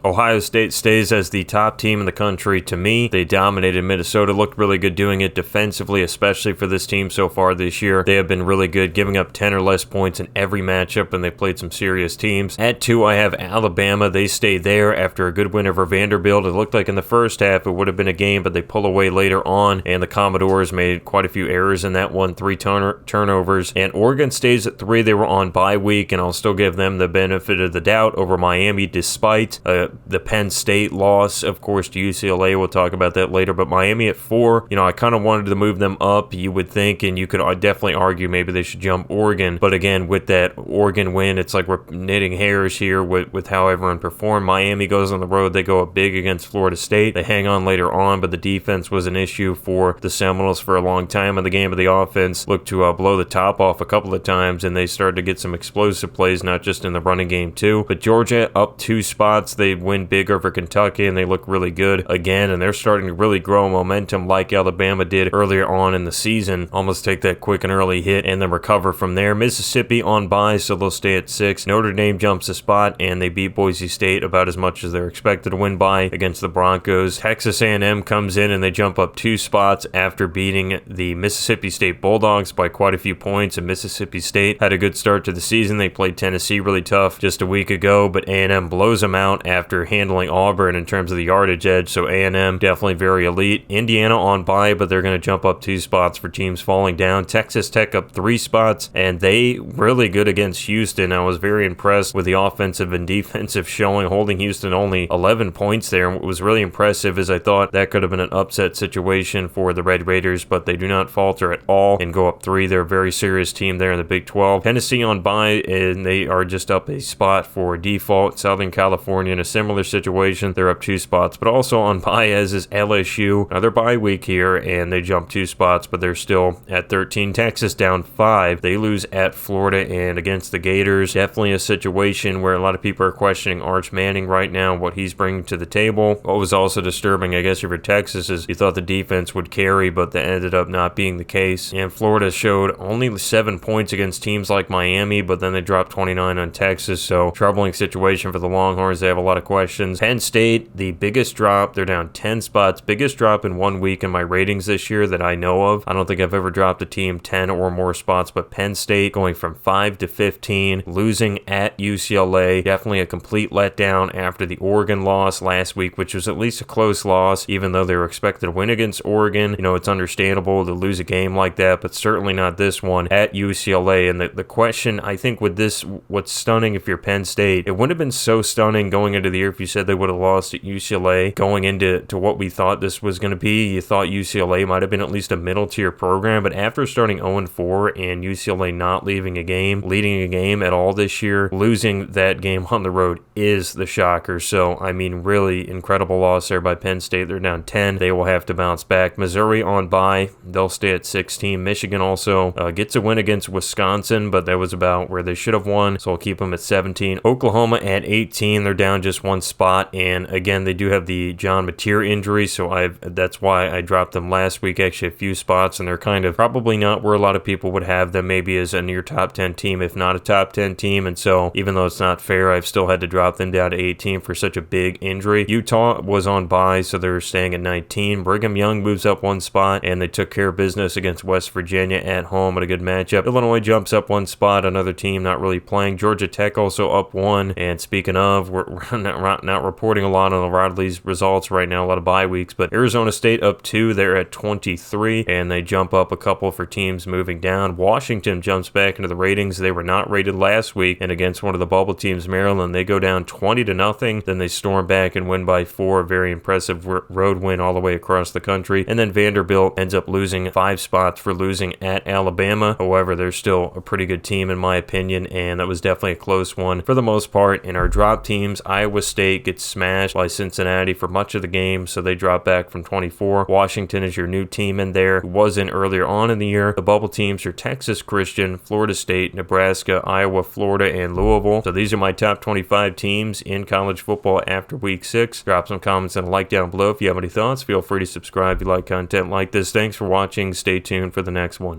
Ohio State stays as the top team in the country to me. They dominated Minnesota, looked really good doing it defensively, especially for this team so far this year. They have been really good, giving up 10 or less points in every matchup, and they played some serious teams. At 2, I have Alabama. They stay there after a good win over Vanderbilt. It looked like in the first half it would have been a game, but they pull away later on, and the Commodores made quite a few errors in that one, 3 turnovers. And Oregon stays at 3. They were on bye week, and I'll still give them the benefit of the doubt over Miami despite the Penn State loss, of course, to UCLA. We'll talk about that later, but Miami at 4, I kind of wanted to move them up, you would think, and you could definitely argue maybe they should jump Oregon. But again, with that Oregon win, it's like we're knitting hairs here with how everyone performed. Miami goes on the road. They go up big against Florida State. They hang on later on, but the defense was an issue for the Seminoles for a long time in the game. Of the offense looked to blow the top off a couple of times, and they started to get some explosive plays, not just in the running game too. But Georgia up 2 spots. They win big over Kentucky, and they look really good again, and they're starting to really grow momentum like Alabama did earlier on in the season. Almost take that quick and early hit and then recover from there. Mississippi on bye, so they'll stay at 6. Notre Dame jumps a spot, and they beat Boise State about as much as they're expected to win by against the Broncos. Texas A&M comes in, and they jump up 2 spots after beating the Mississippi State Bulldogs by quite a few points, and Mississippi State had a good start to the season. They played Tennessee really tough just a week ago, but A&M blows them out after handling Auburn in terms of the yardage edge, so A&M definitely very elite. Indiana on bye, but they're going to jump up 2 spots for teams falling down. Texas Tech up 3 spots, and they really good against Houston. I was very impressed with the offensive and defensive showing, holding Houston only 11 points there. What was really impressive is I thought that could have been an upset situation for the Red Raiders, but they do not falter at all and go up 3. They're a very serious team there in the Big 12. Tennessee on bye, and they are just up a spot for default. Southern California in a similar situation. They're up 2 spots, but also on bye as is LSU. Another bye week here, and they jump 2 spots, but they're still at 13. Texas down 5. They lose at Florida and against the Gators. Definitely a situation where a lot of people are questioning Arch Manning right now, what he's bringing to the table. What was also disturbing, I guess, for Texas is you thought the defense would carry, but that ended up not being the case. And Florida showed only 7 points against teams like Miami, but then they dropped 29 on Texas, so troubling situation for the Longhorns. They have a lot of questions. Penn State, the biggest drop. They're down 10 spots. Biggest drop in 1 week in my ratings this year that I know of. I don't think I've ever dropped a team 10 or more spots, but Penn State going from 5 to 15, losing at UCLA. Definitely a complete letdown after the Oregon loss last week, which was at least a close loss, even though they were expected to win against Oregon. It's understandable to lose a game like that, but certainly not this one at UCLA. And the question, I think, with this, what's stunning if you're Penn State, it wouldn't have been so stunning going into the year if you said they would have lost at UCLA. Going into what we thought this was going to be, you thought UCLA might have been at least a middle tier program, but after starting 0-4 and UCLA not leading a game at all this year, losing that game on the road is the shocker. So, I mean, really incredible loss there by Penn State. They're down 10. They will have to bounce back. Missouri on bye. They'll stay at 16. Michigan also gets a win against Wisconsin, but that was about where they should have won, so I'll keep them at 17. Oklahoma at 18. They're down just 1 spot, and again, they do have the John Mateer injury, so that's why I dropped them last week, actually a few spots, and they're kind of probably not where a lot of people would have them, maybe as a near top 10 team, if not a top 10 team, and so even though it's not fair, I've still had to drop them down to 18 for such a big injury. Utah was on bye, so they're staying at 19. Brigham Young moves up 1 spot, and they took care of business against West Virginia at home at a good matchup. Illinois jumps up 1 spot, another team not really playing. Georgia Tech also up 1, and speaking of, we're not reporting a lot on a lot of these results right now, a lot of bye weeks, but Arizona State up 2, they're at 23, and they jump up a couple for teams moving down. Washington jumps back into the ratings. They were not rated last week, and against one of the bubble teams, Maryland, they go down 20-0, then they storm back and win by 4, very impressive road win all the way across the country, and then Vanderbilt ends up losing 5 spots for losing at Alabama. However, they're still a pretty good team in my opinion, and that was definitely a close one for the most part. In our drop teams, Iowa State gets smashed by Cincinnati for much of the game, so they drop back from 24. Washington is your new team in there, who was in earlier on in the year. The bubble teams are Texas Christian, Florida State, Nebraska, Iowa, Florida, and Louisville. So these are my top 25 teams in college football after week 6. Drop some comments and a like down below if you have any thoughts. Feel free to subscribe if you like content like this. Thanks for watching. Stay tuned for the next one.